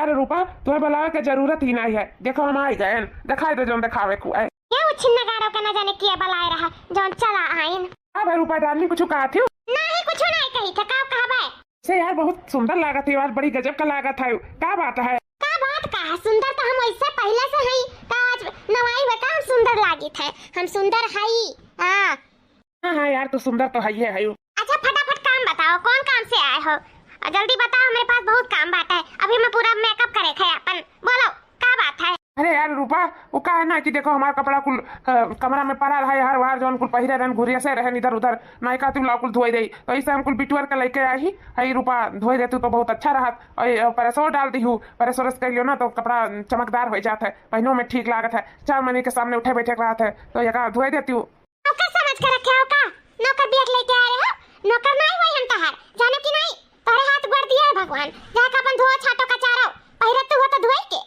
यार रूपा तुम्हें बुलावे के जरूरत ही नहीं है, देखो हम आ गए, दिखाई दे जो दिखावे को है। ये वो छिन्ना गाड़ो का न जाने किया बुलाए रहा जोन चला आइन। हां भाई रूपा डालनी कुछ कहा थी? नहीं कुछ नहीं कही था, कहा बे से यार बहुत सुंदर लागत है यार, बड़ी गजब का लागत है, क्या बात है? का बात का है सुंदर तो हम इससे पहले से हई का आज नवाई में का हम सुंदर लागी थे, हम सुंदर हई। हां हां यार तो सुंदर तो है ही है। अच्छा फटाफट काम बताओ, कौन काम से आए हो? जल्दी बताओ, मेरे पास बहुत काम बात है, अभी मैं पूरा मेकअप करे थे अपन, बोलो क्या बात है? अरे यार रूपा वो का है ना कि देखो हमारा कपड़ा कुल कमरा में पड़ा रहा है, हर बार जो कुल पहिरे रहन घुरिया से रहन इधर उधर नहीं का तुम कुल धोई दे, तो ऐसे हम कुल बिटुअर का लेके आई हई रूपा, धोई देती तो बहुत अच्छा रहा। और पैसों डाल दी हूँ, पैसों रस कर लियो ना तो कपड़ा चमकदार हो जाता है, पहनों में ठीक लागत है, 4 महीने के सामने उठे बैठे रहा है तो ये धोई देती हूँ। समझ कर रखे हो का नौकर बियर लेके आ रहे हो? नौकर नहीं हुई हम तहार, जानो कि नहीं तोरे हाथ गोड़ दिया है भगवान, जाके अपन धो छाटो का चारो पहिरे तो हो तो धोई के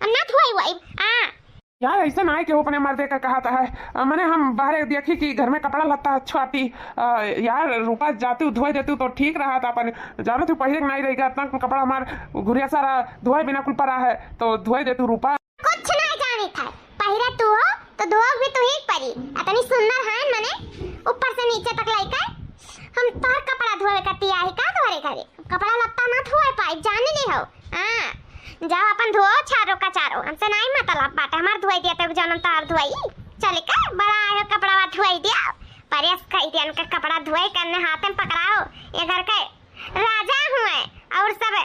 हम ना धोई वही। हां यार ऐसा ना है कि वो अपने मर्दे का कहा था है, मैंने हम बाहर देखी कि घर में कपड़ा लत्ता छुआती यार रूपा जाती हूँ धोई देती हूँ तो ठीक रहा था, अपन जानो तू पहले नहीं रहेगा इतना कपड़ा हमार घुरिया सारा धोए बिना कुल पड़ा है तो धोई देती रूपा। कुछ नहीं जानी था, पहिरे तू हो तो धोग भी तू ही परी, इतनी सुंदर है मने ऊपर से नीचे तक लइका हम तोर कपड़ा धोए करती आई का तोरे घरे कपड़ा लत्ता ना धोए पाई जाने नहीं हो। हां जाओ अपन धो छारो का चारो, हमसे नहीं मतलब बात हमार धोई दिया तो जनम तार धोई चले का बड़ा आयो कपड़ा वा धोई दिया परस कह दिया उनका कपड़ा धोए करने हाथ में पकड़ाओ, ये घर के राजा हुए और सब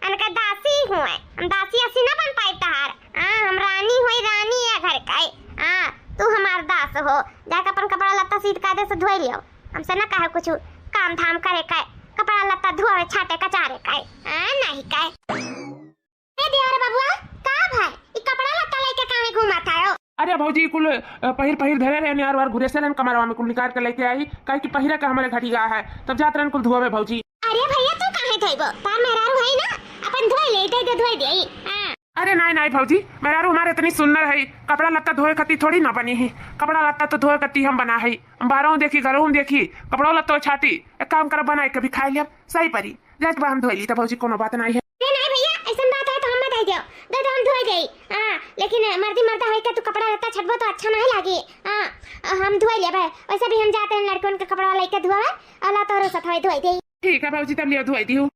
उनका दासी हुए, हम दासी ऐसी ना बन पाई तहार। हां हम रानी हुई, रानी है घर का। हां तू हमार दास हो, जाके अपन कपड़ा लत्ता सीध कायदे से धोई लियो, हमसे ना कहे कुछ काम धाम करे का, कपड़ा लत्ता धोए छाटे का चारे का। हां नहीं का ए देवर बाबूआ का भाई ई कपड़ा लत्ता लेके काहे घुमाता हो? अरे भौजी कुल पहिर धरे रहे यार बार घुरे से कमरवा में कुल निकाल के लेके आई, काहे कि पहिरा का हमारे घटी गया है तब जात रहन कुल धोवे भौजी। अरे भैया तू काहे धोइबो, तार मेहरारू है ना अपन धोई ले दे धोई दे। हां अरे नहीं भौजी मेरा रू हमारे इतनी सुंदर है, कपड़ा लत्ता धोए कती थोड़ी ना बनी है, कपड़ा लत्ता तो धोए कती हम बना है, बारों देखी घरों देखी कपड़ा लत्ता छाती एक काम कर बनाए कभी खाई लिया सही परी जाके हम धोई ली तो भौजी कोनो बात नहीं है। नहीं भैया ऐसा बात है तो हम दे दो दे दो हम धोई देई। हां लेकिन मर्दी मर्दा होई के तू कपड़ा लत्ता छटबो तो अच्छा नहीं लागी। हां हम धोई लेबे, वैसे भी हम जाते हैं लड़कों के कपड़ा लेके धोवे अल्लाह तोरो साथ होई धोई देई। ठीक है भौजी तब लियो धोई दी हूं।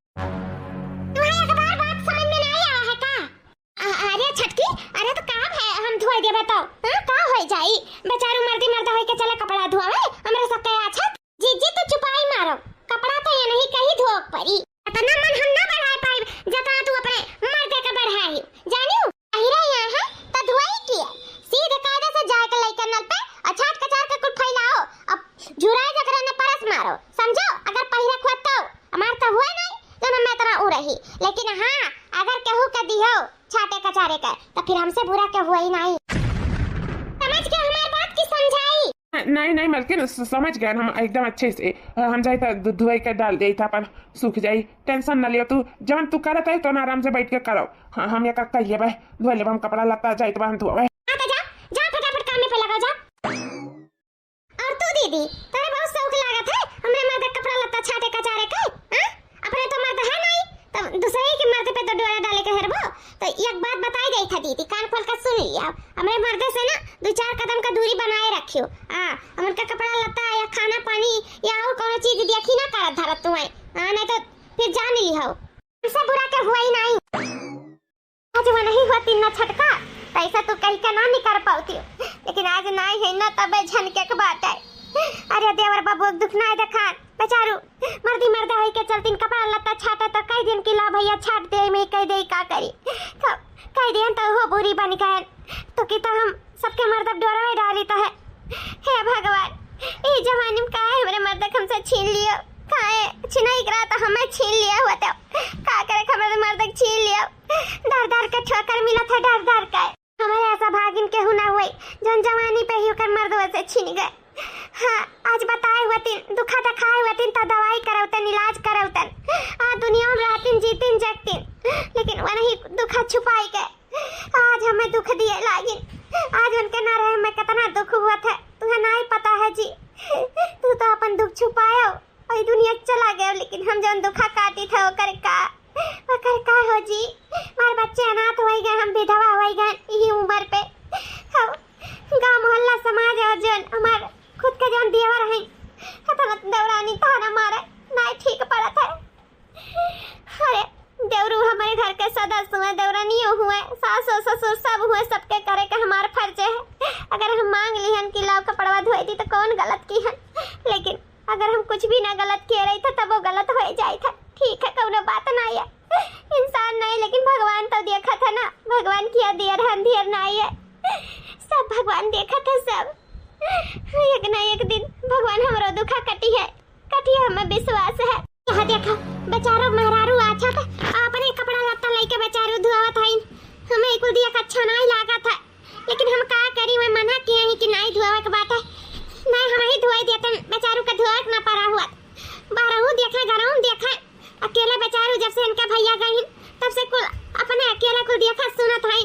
तुम्हारे एक बार बात समझ में नहीं आया है का? अरे छटकी अरे तो काम है हम धोई देबे तो हां का होई जाई, बेचारू मर्दी मर्दा होई के चले कपड़ा धोवे हमरे सब के अच्छा जी जी तो छुपाई मारो, कपड़ा तो ये नहीं कहीं धोक परी, इतना मन हम ना बढ़ाए पाई जता तू अपने मर्दे के बढ़ाई जानियो अहिरा यहाँ है तो धोई किया सीधे कायदे से जाके लेकर नल पे अछाट कचार के कुल फैलाओ, अब झुराए जकरा ने परस मारो समझो, अगर पहिरे खुद तो हमार तो हुआ नहीं तो मैं इतना उ रही, लेकिन हां अगर केहू के दियो छाटे कचारे का तो फिर हमसे बुरा के हुआ ही नहीं, समझ के हमारी बात की समझाई? नहीं मलकिन समझ गए हम एकदम अच्छे से, हम जाए तो धोई के डाल दे था अपन सूख जाई, टेंशन न लियो तू जवन तू करत है तो ना आराम से बैठ के करो। हाँ हम ये कहिए भाई धोई ले हम कपड़ा लत्ता जाए तो हम धोवे। हां तो जा फटाफट काम में पे लगा जा। और तू दीदी तेरे बहुत शौक लागत है हमरे मर्द कपड़ा लत्ता छाटे कचारे का। हां अपने तो मर्द है नहीं तो दूसरे के मर्द पे तो डोरा डाले के हरबो, तो एक बात बताई गई था दीदी कान खोल कर सुन लिया, हमरे मर्द से ना 2-4 कदम का दूरी बनाए रखियो। हां हम उनका कपड़ा लत्ता या खाना पानी या और कोनो चीज देखी ना करत धरत तू है। हां नहीं तो फिर जान ली हो हमसे बुरा के हुआ ही नहीं, आज वो नहीं हुआ तीन छटका ऐसा तो कहीं का ना नहीं कर पाती, लेकिन आज नहीं है ना तबे झनके के बात है। अरे देवर बाबू दुख ना देखा बेचारू मर्दी मर्दा होई के चलतीन कपड़ा लत्ता छाटा तो कई दिन की ला भैया छाट दे में कह दे का करी तो कह दे तो हो बुरी बन गए तो कि तो हम सबके मर्द डोरा में डाली तो है। हे भगवान ये जवानी में का है मेरे मर्द हमसे छीन लियो, काहे छिनाई करा तो हमें छीन लिया हुआ तो का करे हमारे मर्द छीन लिया, डर का ठोकर मिला था डर का हमारे ऐसा भागिन के हुना हुई जन जवानी पे ही कर मर्द से छीन गए। हाँ आज बताए हुआ तीन दुखा दिखाए हुआ तीन तो दवाई करौतन इलाज करौतन दुनिया में रहतीन जीतीन जगतीन, लेकिन वो नहीं दुखा छुपाई गए, आज हमें दुख दिए लागिन, आज उनके न रहे में कितना दुख हुआ था तुम्हें नहीं पता है जी, तू तो अपन दुख छुपाया और दुनिया चला गया, लेकिन हम जब दुखा काटी था वो कर का कर का हो जी, हमारे बच्चे अनाथ हो गए, हम विधवा हो गए यही उम्र पे। गांव मोहल्ला समाज और जन हमारे खुद के जन देवर हैं, तो देवरानी ताना मारे नहीं ठीक पड़ा था। अरे देवरू हमारे घर के सदस्य हुए, देवरानियों हुए, सास और ससुर सब हुए, सबके करे के हमारा फर्ज है। अगर हम मांग लिहन कि लाव कपड़वा धोई दी तो कौन गलत की हन, लेकिन अगर हम कुछ भी ना गलत किए रही था तब वो गलत हो जाए था। ठीक है, कौनो बात नहीं है, इंसान नहीं लेकिन भगवान तो देखा था ना, भगवान किया देर अंधेर नहीं है, सब भगवान देखा था सब। एक ना एक दिन भगवान हमारा दुखा कटी है हमें विश्वास है। यहाँ देखो बेचारो मेहरारू अच्छा था, अपने कपड़ा लत्ता लेके बेचारू धुआवत है, हमें कुल दिया अच्छा नहीं लगा था, लेकिन हम का करी, मैं मना किया है कि नहीं धुआवे के बात है, नहीं हम ही धुआई देते, बेचारू का धुआ ना पड़ा हुआ। बारहू देखा घरों देखा, अकेले बेचारू जब से इनका भैया गए तब से कुल अपने अकेला कुल देखा सुनत है,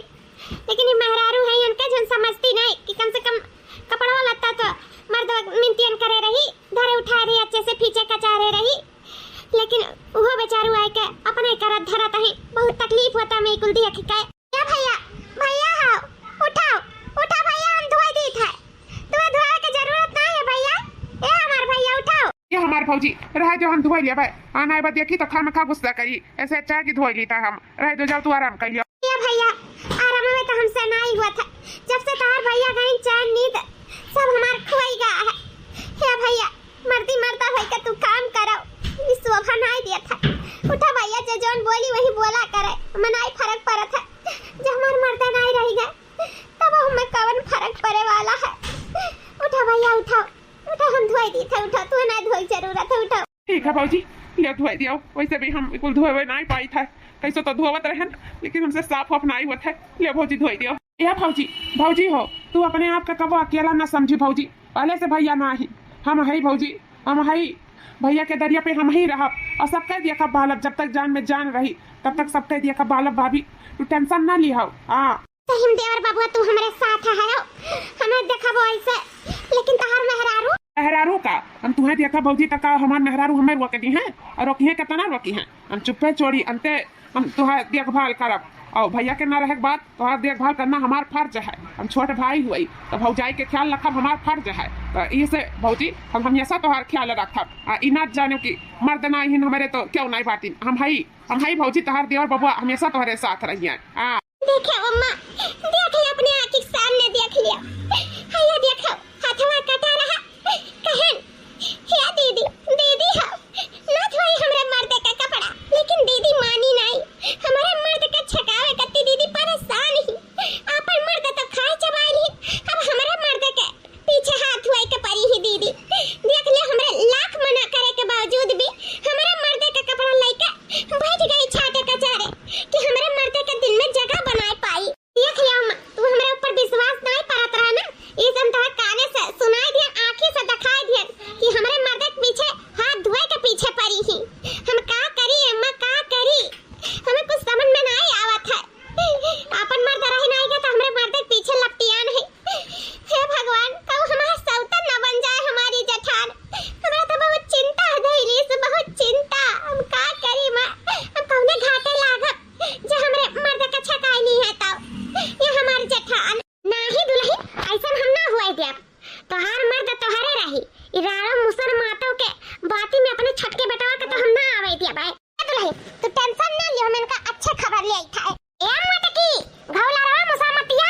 लेकिन ये मेहरारू है इनके जन समझती नहीं कि कम से कम कपड़ा लत्ता तो मर्द मिनतियन करे रही, धरे उठा रही, अच्छे से पीछे कचारे रही, लेकिन वो बेचारू आए के अपने करत धरत है, बहुत तकलीफ होता मैं कुल देख के। या भैया भैया आओ, उठाओ उठा भैया, हम धोई दी था, तुम्हें धोए की जरूरत नहीं है भैया, ए हमार भैया उठाओ। ये हमार फौजी रह जो हम धोई लिया भाई, आना है बदिया की तो खा में खा गुस्सा करी, ऐसे अच्छा की धोई लीता हम, रह दो जाओ तू आराम कर लियो। ये भैया आराम में तो हमसे नहीं हुआ था, जब से तार भैया गए चैन नींद सब हमार खोई गया है। हे भैया मर्दी मरता है कि तू काम करो, इस शोभा नहीं दिया था, उठा भैया जो जौन बोली वही बोला करे, हमें नहीं फर्क पड़ा था, जब हमार मर्दा नहीं रह गए तब हमें कवन फर्क पड़े वाला है। उठा भैया उठाओ, उठा हम धोई दी था, उठा तू नहीं धोई जरूरत है, उठाओ। ठीक है फौजी ले धोई दियो, वैसे भी हम कुल धोए नहीं पाई था, कैसे तो धोवत रहन, लेकिन हमसे साफ वाफ नहीं हुआ था, ले भौजी धोई दियो। या फौजी भौजी हो तू अपने आप का कबो अकेला ना समझी भौजी, पहले से भैया ना ही, हम है भौजी, हम है भैया के दरिया पे हम ही रह, और सबके देखा बालब, जब तक जान में जान रही तब तक सबके देखा बालब, भाभी तू टेंशन ना ली हो। सही देवर बाबू तू हमारे साथ है, हमें देखा वो ऐसे, लेकिन तहार मेहरारू का हम तुम्हें देखा भौजी तक हमार मेहरारू हमें रोकती हैं और रोकी है कितना रोकी हैं, हम चुप्पे चोरी अंते हम तुम्हारे देखभाल करब, और भैया के ना रहे बात तुम्हारा देखभाल करना हमार फर्ज है, हम छोटे भाई हुई तो भौजाई के ख्याल रखब हमार फर्ज है, तो इसे भौजी हम हमेशा तुम्हार ख्याल रखब, इना जाने की मर्द ना ही हमारे तो क्यों नहीं बाटी, हम है भौजी तहार देवर बबुआ हमेशा तुम्हारे साथ रही है। देखो अम्मा, देख लिया अपने आँख के सामने, देख लिया हैया, देखो हाथवा कटा रहा कहन, हे दीदी दीदी हो ना धोई हमरे मर्द का कपड़ा, लेकिन दीदी मानी नहीं, हमारे मर्द के छकावे कत्ती दीदी परेशान ही, आपन मर्द तो खाए चबाई ही, अब हमारे मर्द के पीछे हाथ धोए के परी ही दीदी, देख ले हमरे लाख मना करे के बावजूद भी हमारे मर्द का कपड़ा लेके बैठ गई छाटे कचारे कि हमारे मर्द के दिल में जगह बनाए पाई। देख लिया अम्मा, तू हमारे ऊपर विश्वास नहीं करत रहा ना, ये संता काने से सुनाई दिया, आंखें से दिखाई दिया कि हमारे मर्द के पीछे हाथ धोए के पीछे पड़ी ही, हम का करी अम्मा का करी, हमें कुछ समझ में नहीं आवत है, अपन मर्द रह नहीं गया तो हमारे मर्द के पीछे लपटिया नहीं, हे भगवान कब हमारा सौतन न बन जाए हमारी जठान, हमें तो बहुत चिंता है धैर्य से, बहुत चिंता, हम का करी माँ, हम कौने घाटे लागत जो हमारे मर्द का छकाई नहीं है, तब ये हमारी जठान नाही दुल्ही ऐसा हम ना हुए दे, तोहार मर्द तोहरे रही, इराड़ा मुसर मातो के बाती में अपने छटके बेटवा के तो हम ना आवे दिया भाई। दुल्ही तू टेंशन ना लियो, मैं इनका अच्छा खबर ले आई था। ए मटकी घौला रहा मुसामतिया,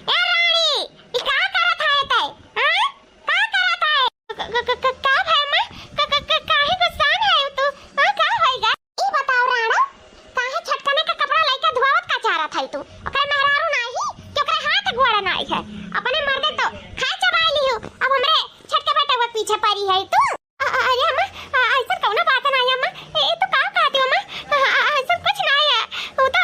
ए रानी ई का करत है तै, हां का करत है, का है मां, काहे गुस्सान है तू, हां का होएगा ई बताओ राणा, काहे छटकने का कपड़ा लेके धुआवत का चाह रहा था तू, ओकर मेहरारू नहीं कि ओकर हाथ घोड़ा नहीं है, अपने मर्द तो खाए चबाई लियो, अब हमरे छटके बेटे वो पीछे पड़ी है तू। अरे अम्मा ऐसा कौन बात नहीं अम्मा, ए तो का कहती हो अम्मा, ऐसा कुछ नहीं है, वो तो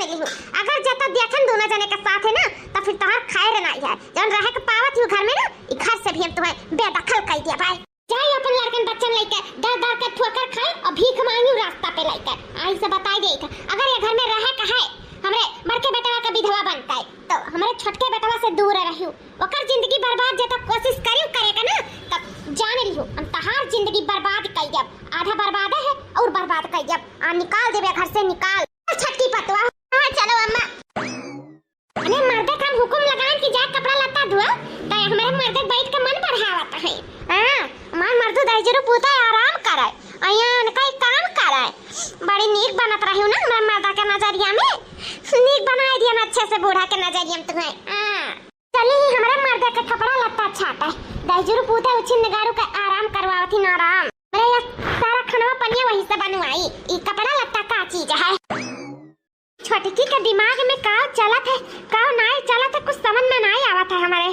जाने ली हूँ अगर जब तक देखन दोनों जने के साथ है ना तो फिर तोहर खैर नहीं है जब रहे के पावत हूँ घर में ना ई घर से भी हम तुम्हें बेदखल कर दिया भाई जाए अपन लड़कन बच्चन लेके दर दर के ठोकर खाए और भीख मांगी रास्ता पे लेकर आई से बताई दे अगर ये घर में रहे का है हमरे बड़के बेटवा का विधवा बनता है तो हमारे छोटके बेटवा से दूर रहियो ओकर जिंदगी बर्बाद जब कोशिश करियो करेगा ना तब जान लियो हम तहार जिंदगी बर्बाद कर जब आधा बर्बाद है और बर्बाद कर जब आ निकाल देबे घर से निकाल छटकी पतवा हां चलो अम्मा अरे मर्दे का हुक्म लगान कि जा कपड़ा लत्ता धोआ तो हमारे मर्दे बैठ के मन बढ़ावत है हां मान मर्दू दाइजरू पूता आराम करे अयन कई काम करे बड़ी नीक बनत रहियो ना हमरा मर्दा के नजरिया में नीक बनाए दिया ना अच्छे से बूढ़ा के नजरिया में तुम्हें चली ही हमारे मर्दे का कपड़ा लत्ता छाटा है दाइजरू पूता उछिन नगाड़ू का आराम करवावती ना आराम अरे ये सारा खाना पनिया वहीं से बनवाई ई कपड़ा लत्ता का चीज है छोटकी के दिमाग में का चलत है का नहीं चलत है कुछ समझ में नहीं आवत है हमारे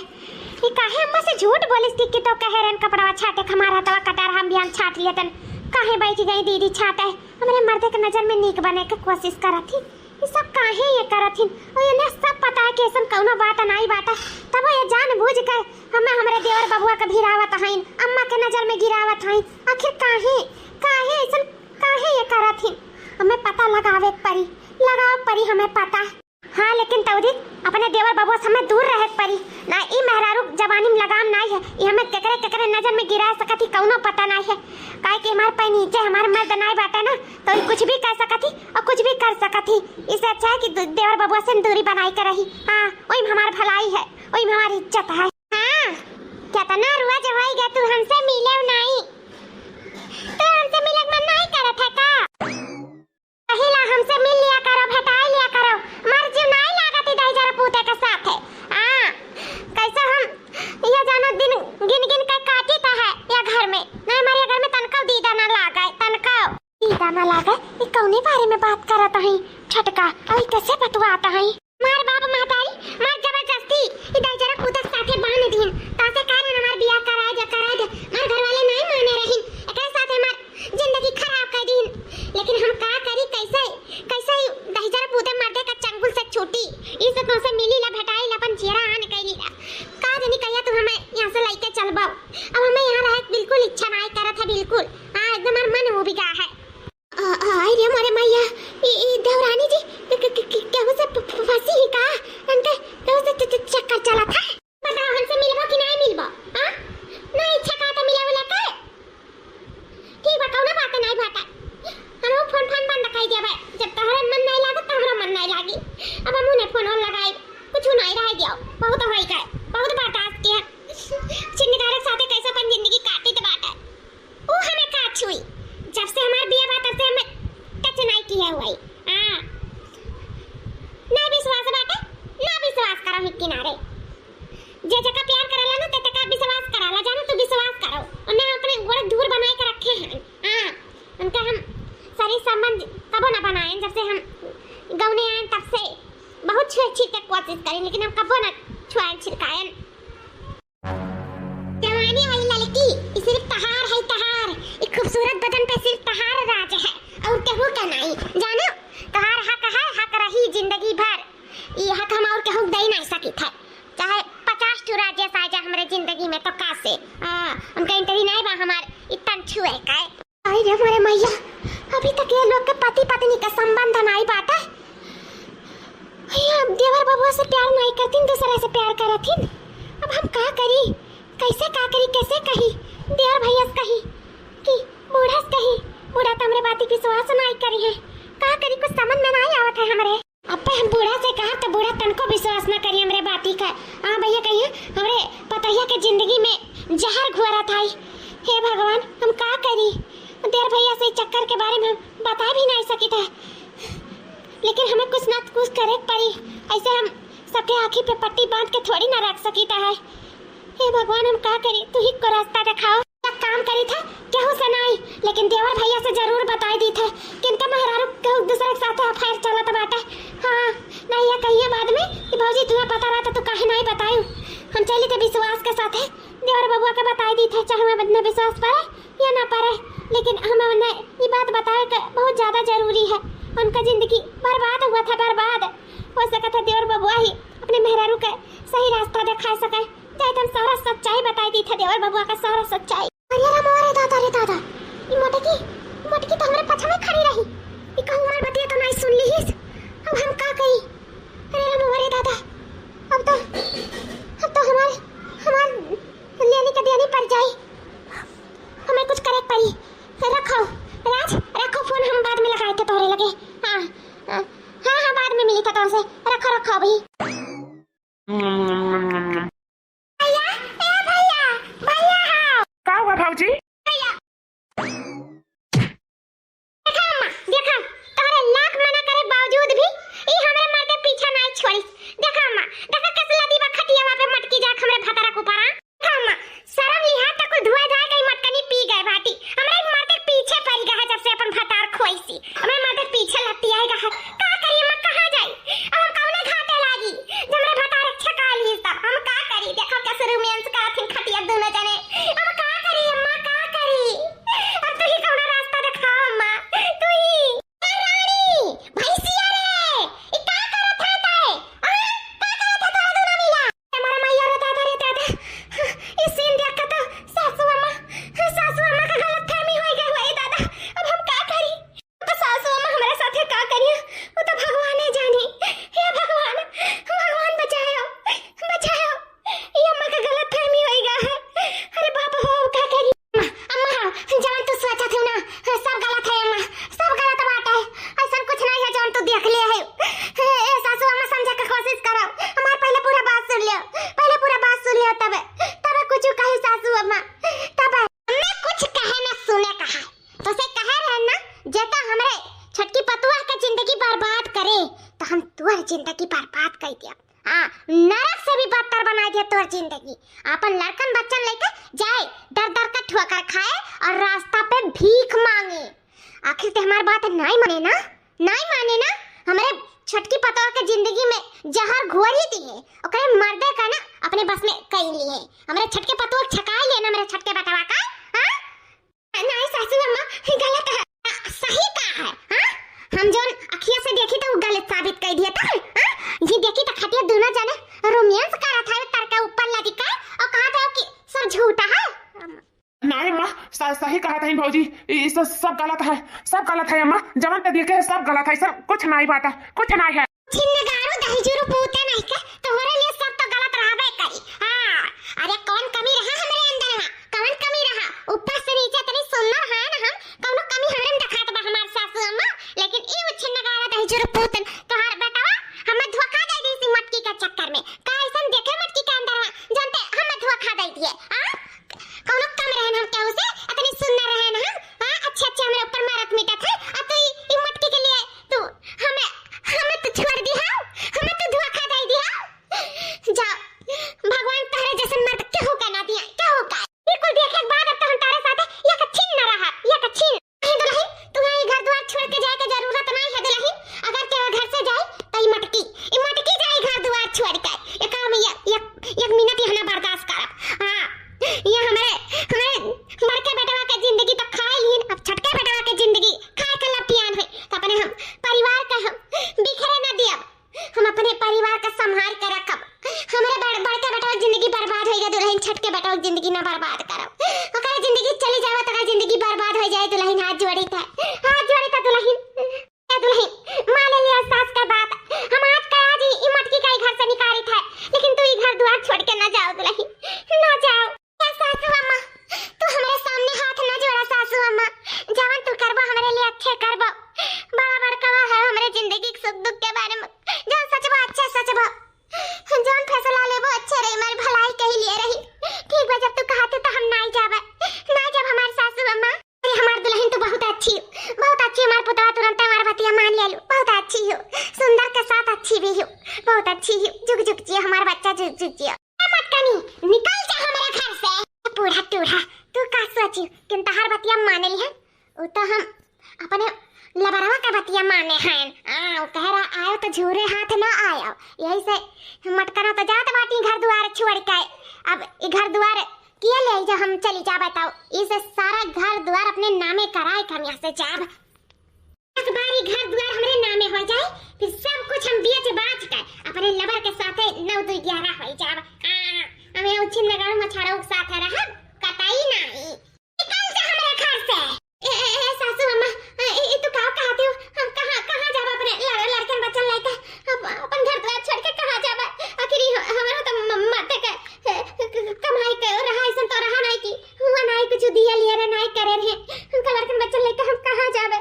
ये काहे अम्मा से झूठ बोलिस थी कि तो कहे रन कपड़ा छाटे हमारा तवा कटार हम भी हम छाट लिए तन काहे बैठी गई दीदी छाटे हमारे मर्दे के नजर में नीक बने के कोशिश करत थी ये सब काहे ये करत थी और ये सब पता है कि ऐसा कौनो बात नहीं बात तब ये जानबूझ के हमें हमारे देवर बबुआ के भिरावत हईन अम्मा के नजर में गिरावत हईन आखिर काहे काहे ऐसा काहे ये करत थी हमें पता लगावे परी हमें पता हाँ लेकिन तौदी अपने देवर बबुआ से हमें दूर रहे परी ना ई मेहरारू जवानी में लगाम नहीं है ये हमें केकरे नजर में गिरा सकती कौनो पता नहीं है काहे कि हमारे पे नीचे हमारे मर्द नहीं बाटे ना तो कुछ भी कर सकती और कुछ भी कर सकती इससे अच्छा है कि देवर बबुआ से दूरी बनाई कर रही हाँ वही में हमारी भलाई है वही में हमारी इज्जत है हाँ कितना रुआ जवाई गया तू हमसे मिले नहीं तो हमसे मिले मन नहीं करत है का पहिला हमसे मिल लिया करो भेटाई लिया करो मर जीव नहीं लागती दाई जरा पूते के साथ है हां कैसे हम ये जानो दिन गिन गिन के काटी ता है या घर में नहीं हमारे घर में तनका दीदा ना लागे तनका दीदा ना लागे ये कौने बारे में बात करत है छटका अई कैसे बतवाता है मार बाप महतारी मार जबरदस्ती ये दाई जरा पूते के साथ बांध दीन तासे कारण हमार बियाह करा दे मार घर वाले नहीं माने रही एकरे साथ हमार जिंदगी खराब कर दीन लेकिन हम का करी कैसे कैसे दहिजर पूते मर्दे का चंगुल से छूटी इस तो से मिली ला भटाई ला अपन चेहरा आन कैली ला का जनी कहिया तू हमें यहां से लेके चलबो अब हमें यहां रहे बिल्कुल इच्छा नहीं करत है बिल्कुल हां एकदम मन हो भी गया है आई रे मारे मैया ई देवरानी जी केहू से फंसी ही का अंते केहू से चक्कर चला था बताओ हमसे मिलबो कि नहीं मिलबो हां नहीं इच्छा का तो मिले वाला का ठीक बताओ ना बात नहीं बात हम फोन बंद कर दिया भाई जब तहरा मन नहीं लागे तहरा मन नहीं लागी अब हम उन्हें फोन और लगाई कुछ नहीं रह गया बहुत होई गए बहुत बर्दाश्त किया चिन्नीदार साथे कैसे अपन जिंदगी काटी तो बात है वो हमें का छुई जब से हमार बिया बात से हमें टच नहीं किया हुआ हां ना विश्वास बात ना विश्वास करो ही किनारे जे जका प्यार करला ना ते तका विश्वास कराला जानो तो विश्वास करो और ना अपने गोड़ दूर बनाए के रखे हैं हां उनका हम सारी संबंध कबो ना बनाए जब से हम गाँव आए तब से बहुत छुए तक कोशिश करें लेकिन हम कबो ना छुआए छिड़काएं जवानी वाली लड़की सिर्फ तहार है तहार एक खूबसूरत बदन पे सिर्फ तहार राज है और केहू का नहीं जानो तहार हक है हक रही जिंदगी भर ये हक हम और केहू दे नहीं सकी था चाहे 50 टू राज्य आ जाए हमारे जिंदगी में तो कैसे उनका इंटरव्यू नहीं बा हमारे इतना छुए का आई रे मारे मैया अभी तक ये लोग के पति पत्नी का संबंध नहीं बात है अब देवर बबुआ से प्यार नहीं करतीन दूसरे से प्यार करतीन अब हम का करी कैसे कही देवर भैया से कही कि बूढ़ा से कही बूढ़ा तो हमरे बात विश्वास नहीं करी है का करी कुछ समझ में नहीं आवत है हमरे अब पे हम बूढ़ा से कहा तो बूढ़ा तनको विश्वास न करी हमरे बाती का हां भैया कहिए हमरे पतैया के जिंदगी में जहर घुरा था हे भगवान हम का करी देवर भैया से चक्कर के बारे में बता भी नहीं सकी था लेकिन हमें कुछ ना कुछ करे पड़ी ऐसे हम सबके आँखी पे पट्टी बांध के थोड़ी ना रख सकी था हे भगवान हम क्या करी तू ही को रास्ता दिखाओ क्या काम करी था केहू से नहीं लेकिन देवर भैया से जरूर बताई दी था कि इनका मेहरारू केहू दूसरे के साथ अफेयर चलत बाटे हाँ नहीं ये कहिए बाद में कि भौजी तुम्हें पता रहा था तो काहे नहीं बतायू हम चली थे विश्वास के साथ देवर बबुआ के बताई दी था चाहे हमें बदने विश्वास पड़े या ना पड़े लेकिन हमें ये बात बताए बहुत ज्यादा जरूरी है उनका जिंदगी बर्बाद हुआ था, बर्बाद हो सका था। देवर बबुआ ही अपने मेहरारू का सही रास्ता दिखा सके, चाहे तुम सारा सच्चाई बताई दी था देवर बबुआ का सारा सच्चाई। अरे राम रे दादा रे दादा, ई मोटकी तो हमरे पछा में खड़ी रही, ई कहूं मार बतिया तो नहीं सुन ली। अब हम का कही? अरे राम रे दादा, अब तो हमार लेने का देनी पड़ जाए, हमें कुछ करे पड़ी। रखो राज, रखो फोन, हम बाद में लगाए थे तोरे लगे। हाँ बाद में मिली था तुमसे, रखो अभी। भैया का हुआ भाऊजी? देखा तोरे लाख मना करे बावजूद भी ई हमरे मार के पीछा नहीं छोड़ी। देखा अम्मा, देखा कसला दीवा खटियावा पे मटकी जा हमरे भतरा को पारा। देखा अम्मा, शर्म लिहा तक को धुआ धुआ गई मटकनी पी गए भाटी। हमरे मार के पीछे पड़ गया जब से अपन भतार खोईसी, हमरे मार के पीछे लट्टी आएगा। का करी अम्मा, कहां जाई? अब हम कौने घाटे लागी जब हमरे भतार छका ली तब हम का करी? देखो कैसे रोमांस करथिन खटिया दोनों जने। हम का करी अम्मा, का करी? अब तू ही कौन रास्ता दिखा अम्मा, तू ही। भैंसिया रे, ई का करत है तै? का करत है तोरा दोनों मिला? हमारा मैया रे दादा, ई सीन देख के तो सासू अम्मा का गलतफहमी हो गई होई दादा। अब हम का करी? तो सासू अम्मा हमारे साथे का करी वो तो भगवान ही जाने। हे भगवान बचाओ, ई अम्मा का गलतफहमी हो गया है। अरे बाप हो, का करी? अम्मा जान तू सोचा थी ना, सब गलत है अम्मा, सब गलत बात है। ऐसा कुछ नहीं है जान तू देख ले है। ए सासू अम्मा समझा के कोशिश करो, हमार पहले पूरा बात सुन लियो, तब कुछ कहे सासू अम्मा, तब मैं कुछ कहे ना सुने कहा तो से कहे रहे ना, जेता हमरे छटकी पतुआ के जिंदगी बर्बाद करे तो हम तोर जिंदगी बर्बाद कर दिया। हां, नरक से भी बदतर बना दिया तोर जिंदगी। अपन लड़कन बच्चन लेके जाए दर का ठोकर खाए और रास्ता पे भीख मांगे। आखिर ते हमारी बात नहीं माने ना, हमारे छटकी पतवा के जिंदगी में जहर घोर ही दी है, ओकरे मर्दे का ना अपने बस में कई ली है। हमारे छटके पतवा छका ले ना, मेरे छटके बटवा का। हां नहीं सासू अम्मा, गलत है, सही कहा है। हां, हम जोन अखियां से देखी तो गलत साबित कर दिया था। हां, ये देखी तो खटिया दोनों जने रोमांस कर रहा था, तर के ऊपर लदी का और कहा था कि सब झूठा है। नहीं अम्मा, सही कहा था भाऊजी, इस सब गलत है अम्मा, जवन पे देखे सब गलत है, सब कुछ नहीं बाटा, कुछ नहीं है। छिन्नगारो दहीजुरु पूते नहीं के तोहरे लिए सब तो गलत रहबे करी। हां, अरे कौन कमी रहा हमरे अंदर में? कौन कमी रहा? ऊपर से नीचे तनी सुंदर है ना हम, कौनो कमी हमरे में दिखात बा हमार सासू अम्मा। लेकिन ई छिन्नगारो दहीजुरु पूतन तोहार बेटावा हमें धोखा दे दी इस मटकी के चक्कर में। का ऐसन देखे मटकी के अंदर में जानते हमें धोखा दे दिए। हां, कौनो कम रहन हम क्या उसे इतनी सुंदर रहन हम। हां, अच्छे हमारे ऊपर मारत मिटा थे, अब तो ई मटकी के लिए तू हमें तो छोड़ दी है, हमें तो धोखा दे दिया। जा भगवान तारे जैसे मर्द क्यों का ना दिया, क्या होगा? बिल्कुल देखे के बाद अब तो हम तारे साथ ये कच्छिन न रहा, ये कच्छिन नहीं दुल्हन, तुम्हें घर द्वार छोड़ के जाए की जरूरत नहीं है दुल्हन। अगर तेरे घर से जाए तो ई मटकी जाए घर द्वार छोड़ के। एक काम एक मिनट ही हमें बर्दाश्त कर। हां, ये हमारे मरके बेटवा के जिंदगी तो खा ली, अब छटके बेटवा के जिंदगी खा के लपियान है। तो अपने हम परिवार का हम बिखरे न दिया, हम अपने परिवार का संभाल के रखब। हमारे बड़के बेटवा की जिंदगी बर्बाद हो गई दुल्हन, छटके बेटवा की जिंदगी ना बर्बाद करब। ओकर जिंदगी चली जावे तो जिंदगी बर्बाद हो जाए दुल्हन। हाथ जोड़ी था दुल्हन, मान लिया सास का बात। हम आज का आज ई मटकी का घर से निकाली था, लेकिन तू ई घर द्वार छोड़ के ना जाओ दुल्हन, ना जाओ। सासू अम्मा, तू हमारे सामने हाथ न जोड़ा सासू अम्मा, जवान तू करबो हमारे लिए अच्छे करबो। बड़ा बड़कवा है हमारे जिंदगी के सुख दुख के बारे में, जो सच बा अच्छा सच बा, जोन फैसला लेबो अच्छे रही, हमारी भलाई के ही लिए रही। ठीक बा, जब तू कहते तो हम नहीं जाबे, नहीं जब हमारी सासू अम्मा। अरे हमार दुल्हन तो बहुत अच्छी हमार पुतवा तुरंत हमार बतिया मान लिया, बहुत अच्छी हो, सुंदर के साथ अच्छी भी हो, बहुत अच्छी हो। जुग जुग जियो हमार बच्चा, जुग जुग जियो। मटकनी निकल जा हमारे घर से। पूरा टूढ़ा तू का सोची कि तहार बतिया माने ली है, वो तो हम अपने लबरवा का बतिया माने हैं। वो कह रहा आयो तो झूरे हाथ ना आयो, यही से मटकना तो जात बाटी घर द्वार छोड़ के। अब घर द्वार किया ले जा, हम चली जा, बताओ इसे सारा घर द्वार अपने नामे कराए हम यहाँ से जाब। एक बार घर द्वार हमरे नामे हो जाए फिर सब कुछ हम बेच बाच कर अपने लवर के साथे 9 2 11 हो जाब हमें उछिन नगर मछाड़ों के साथ रह कतई नहीं निकल जा हमारे घर से ए सासू अम्मा ये तो का कहते हो हम कहां जाब अपने लड़कन बच्चन लेके अपन घर द्वार छोड़ के कहां जाब आखिर हमारा तो मत के कमाई के रहा ऐसा तो रहा नहीं की हुआ नहीं कुछ दिया लिया रे नहीं करे रे उनका लड़कन बच्चन लेके हम कहां जाब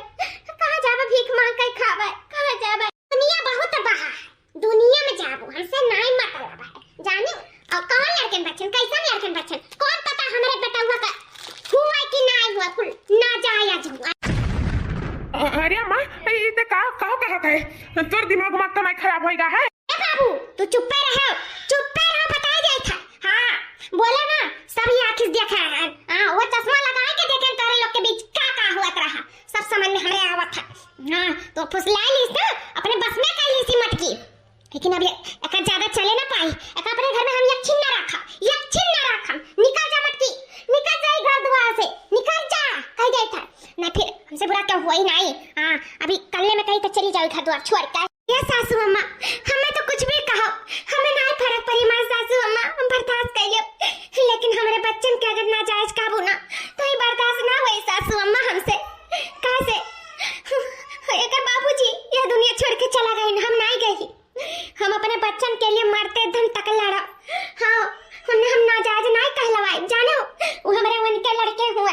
भीख मांग के खावे कहां जाब दुनिया बहुत बहा दुनिया में जाबो हमसे नहीं मतलब है जाने और कौन लड़कन बच्चन कैसा लड़कन बच्चन कौन पता हमारे बेटवा का हुआ कि नहीं हुआ कुल ना जाए आज हुआ अरे अम्मा ये तो का कहत है तोर दिमाग उमाग तो नहीं खराब होएगा है ए बाबू तू चुप रहो बताया जाए था हां बोला ना सब ये आंखें देखा है हां वो चश्मा लगा के देखे तारे लोग के बीच का हुआ रहा सब समझ में हमें आवत था हां तो फुसला ली ना अपने बस में कर ली सी मटकी लेकिन अब एक ज्यादा चले ना पाई एक अपने घर में हम एक छिन ना रखा निकल जा मटकी निकल जा घर द्वार से निकल जा कह गई था ना फिर हमसे बुरा क्या हुआ ही नहीं हां अभी कल्ले में कहीं तो चली जाओ घर द्वार छोड़ के ये सासू अम्मा हमें तो कुछ भी कहो हमें नहीं फर्क पड़ी मां सासू अम्मा हम बर्दाश्त कर लियो लेकिन हमारे बच्चन के अगर नाजायज काबू ना तो ये बर्दाश्त ना हुई सासू अम्मा हमसे कैसे अगर बाबूजी यह दुनिया छोड़ के चला गए हम नहीं गई हम अपने बच्चन के लिए मरते दम तक लड़ा हाँ उन्हें हम नाजायज नहीं कहलवाए जानो वो हमारे उनके लड़के हुए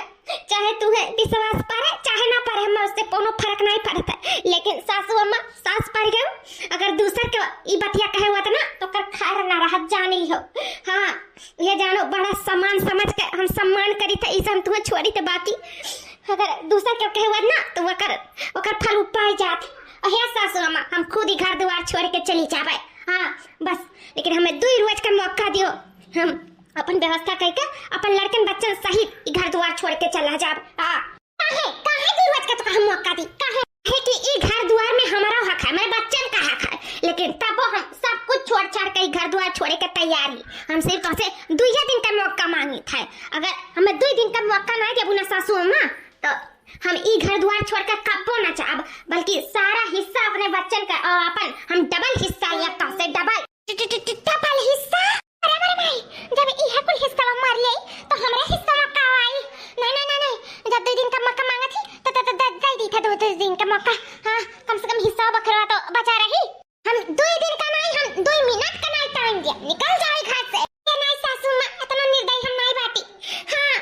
चाहे तू है विश्वास पर चाहे ना पर हमें उससे कोनो फर्क नहीं पड़ता लेकिन सासू अम्मा सास पर गए अगर दूसर के ई बतिया कहे हुआ था ना तो कर खार ना रह जानी हो हाँ ये जानो बड़ा सम्मान समझ के हम सम्मान करी था इस हम तुम्हें छोड़ी तो बाकी अगर दूसर के कहे हुआ ना तो वकर फल उपाय जात अहे सासू अम्मा हम खुद ही घर द्वार छोड़ के चली जावे हाँ बस लेकिन हमें 2 रोज का मौका दियो हम अपन व्यवस्था करके अपन लड़कन बच्चन सहित घर द्वार छोड़ के चला जाब हां काहे 2 रोज का तो हम मौका दी काहे है कि ई घर द्वार में हमारा हक है मेरे बच्चन का हक है लेकिन तब हम सब कुछ छोड़ के घर द्वार छोड़े के तैयार ही हम सिर्फ तो से 2 दिन का मौका मांगी था अगर हमें 2 दिन का मौका नहीं देबू ना सासू अम्मा तो हम ई घर द्वार छोड़कर कब्बो न चाहब बल्कि सारा हिस्सा अपने बच्चन का और अपन हम डबल हिस्सा लिया तो से डबल हिस्सा अरे मेरे भाई जब ई है कुल हिस्सा मार ले तो हमरा हिस्सा में का आई नहीं जब 2 दिन का मौका मांगा थी तो दे दी था 2 दिन का मौका हां कम से कम हिस्सा बखरवा तो बचा रही हम 2 दिन का नहीं हम 2 मिनट का नहीं टाइम दिया निकल जाए घर से ये नहीं सासू मां इतना निर्दयी हम नहीं बाटी हां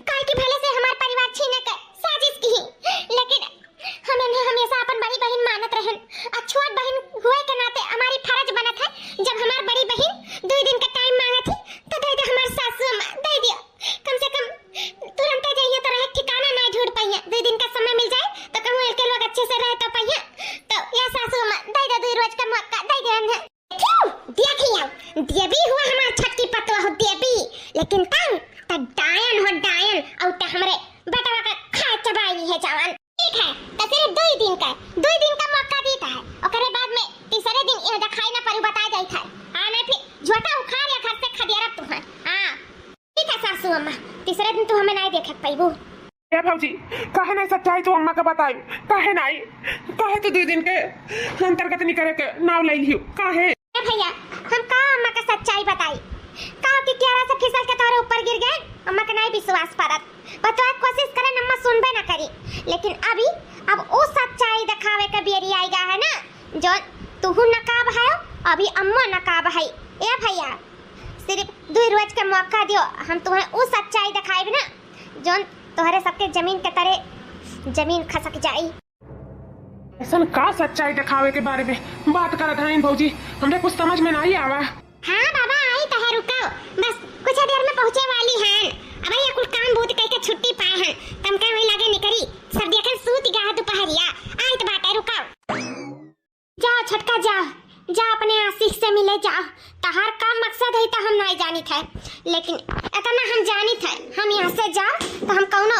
काहे कि भले से हमारे परिवार छीने का साजिश की लेकिन हमें हमेशा अपन बड़ी बहन मानत रहन और छोट बहन हुए के नाते हमारी फर्ज बनत है जब हमारी बड़ी बहन 2 दिन का टाइम मांगा थी तो दे दे हमारे सासू अम्मा दे दिया कम से कम तुरंत जाइए तो रहे ठिकाना ना ढूंढ पाइए 2 दिन का समय मिल जाए तो कहूं के लोग अच्छे से रह तो पाइए तो या सासू अम्मा दे दे 2 रोज का मौका दे दे देखिए देवी हुआ हमारा छटकी पतवा हो देवी लेकिन तब डायन हो डायन और तो हमारे बेटवा का खा चबाई है जवान ठीक है तो सिर्फ 2 दिन का मौका देता है ओकरे बाद में तीसरे दिन ये दिखाई ना परू बता जाई था हां नहीं फिर झोटा उखाड़ या घर से खदियारा तू है हां ठीक है सासू अम्मा तीसरे दिन तू हमें नहीं देख पाइबू ए भौजी काहे नहीं सच्चाई तो अम्मा का बताई काहे तो 2 दिन के अंतर्गत नहीं करे के नाव ले लियो काहे ए भैया हम का अम्मा का सच्चाई बताई का कि क्यारा से फिसल के तोरे ऊपर गिर गए अम्मा का नहीं विश्वास परत बतवा कोशिश करे अम्मा सुनबे ना करी लेकिन अब वो सच्चाई दिखावे का बेरी आएगा है ना जो तू नकाब है अभी अम्मा नकाब है ए भैया सिर्फ 2 रोज का मौका दियो हम तुम्हें वो सच्चाई दिखाएब ना जो तोहरे सबके जमीन के तरह जमीन खसक जाई ऐसा का सच्चाई दिखावे के बारे में बात करत हैं भौजी हमरे कुछ समझ में नहीं आवा हां बाबा आई तो है रुको बस कुछ देर में पहुंचे वाली हैं अब ये कुल काम बहुत कह के छुट्टी पाए हैं तम का वही लगे निकरी सब देखन सूत गा दोपहरिया आई तो बात है रुको जाओ छटका जा अपने आशिक से मिले जाओ तहार का मकसद है तो हम नहीं जानी थे लेकिन इतना हम जानी थे हम यहाँ से जाओ तो हम कौनो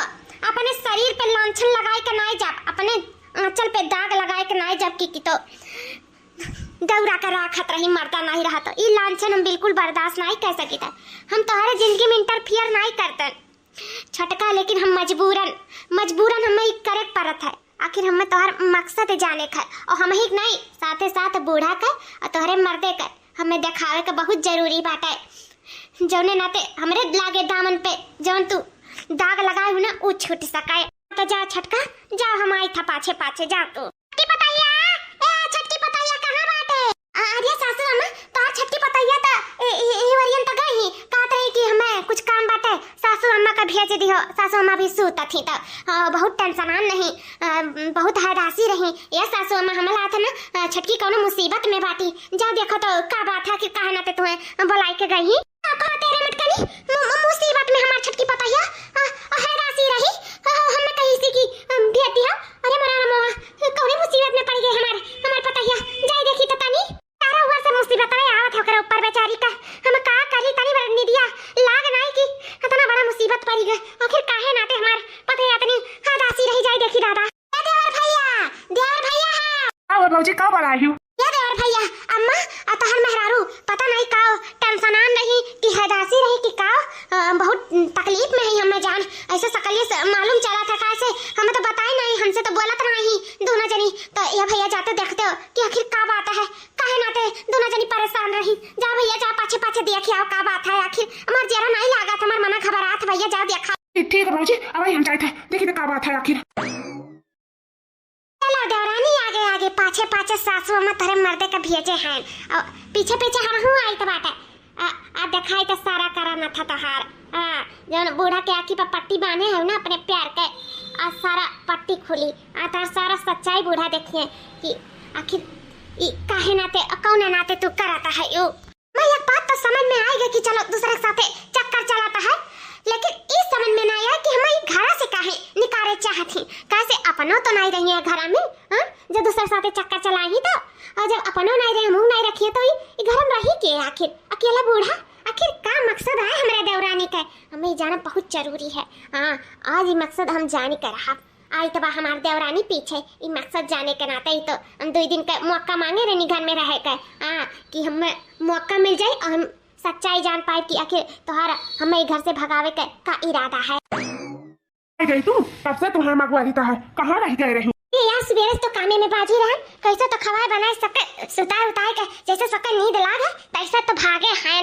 अपने शरीर पे लांछन लगाए के नहीं जाब अपने आंचल पे दाग लगाए के नहीं जाब की तो दौरा कर राखत रही मरता नहीं रहा तो ये लांछन हम बिल्कुल बर्दाश्त नहीं कर सकी था हम तुम्हारे जिंदगी में इंटरफियर नहीं करते छटका लेकिन हम मजबूरन हमें करे पड़त है आखिर हमें तोहर मकसद जाने का और हम ही नहीं साथे साथ बूढ़ा का और तोहरे मर्दे का हमें दिखावे का बहुत जरूरी बाटे। जौने नाते हमरे लागे दामन पे जौन तू दाग लगाए हो ना वो छूट सकाए। तो जा छटका जाओ, हम आई था पाछे पाछे जाओ तू। छटकी पतैया, ए छटकी पतैया कहां बाटे? अरे सासू अम्मा तोहर छटकी पतैया त ए वरियन त गई कहत रही कि हमें कुछ काम बाटे सासू अम्मा का भेज दियो। सासू अम्मा भी सूत थी त बहुत टेंशनान नहीं, बहुत हदासी रही। ये सासू अम्मा हमला था ना छटकी कौनो मुसीबत में बाटी। जा देखो तो का बात है कि कहा ना ते तुम्हें बुलाई के गई तेरे मटकनी मुसीबत में हमार छटकी पतैया हदासी रही। हमने कहीं सी की भेज दिया। अरे मरा मोहा कौन मुसीबत में पड़ गई हमार पतैया। जाई देखी तो तनी तारा ऊपर से मुसीबत में आवत होकर ऊपर बेचारी का हम का करी तनी बरनी दिया लाग नहीं की इतना बड़ा मुसीबत पड़ गई। आखिर काहे नाते हमार पतैया इतनी हदासी रही। जाई देखी दादा देवर भैया है। आओ बाबूजी का बोलाई हूं? ये देवर भैया अम्मा तोहर मेहरारू पता नहीं का टेंशनान रही कि हदासी रही कि का बहुत तकलीफ में है। हमें जान ऐसे सकलिए से मालूम चला था कैसे हमें तो बताई नहीं, हमसे तो बोलत नहीं दोनों जनी। तो ये भैया जाते देखते हो कि आखिर का बात है काहे नाते दोनों जनी परेशान रही। जा भैया जा पाछे पाछे देखिए आओ का बात है। आखिर हमार जरा नहीं लागत हमार मना खबरात भैया जा देखा। ठीक है बाबूजी अब हम जाते देखिए का बात है आखिर। चलो देवरानी आगे आगे पाछे पाछे सासू अम्मा तेरे मर्दे का भेजे हैं और पीछे पीछे हम हूं आई तो बाटे आ दिखाई तो सारा करा न था तहार। जौन बूढ़ा के आखी पर पट्टी बांधे है ना अपने प्यार के आ सारा पट्टी खुली आ तार सारा सच्चाई बूढ़ा देखिए कि आखिर ई काहे नाते कौन नाते तू कराता है यो। मैं एक बात तो समझ में आएगा कि चलो दूसरे के साथे चक्कर चलाता है, लेकिन इस समझ में नहीं आया कि हमारी घर से काहे निकारे चाहती। कैसे अपनों तो नहीं रही है घर में जो दूसरे साथे चक्कर चलाई तो, और जब अपनों नहीं रहे मुंह नहीं रखिए तो ये घर में रही के आखिर अकेला बूढ़ा आखिर का मकसद है हमारे देवरानी का हमें जाना बहुत जरूरी है। आज ये मकसद हम जाने का रहा आई तब हमारे देवरानी पीछे ये मकसद जाने के नाते ही तो हम 2 दिन का मौका मांगे रहनी घर में रह कर कि हमें मौका मिल जाए और हम सच्चाई जान पाए कि आखिर तुम्हारा हमें घर से भगावे का इरादा है। गई तू कब से तुम्हारा मगवारी था है कहाँ रह गए रही? यार सवेरे तो कामे में बाजी रहन कैसे तो खवाए बनाए सके सुताए उताए के जैसे सके नींद लागे तैसे तो भागे हैं।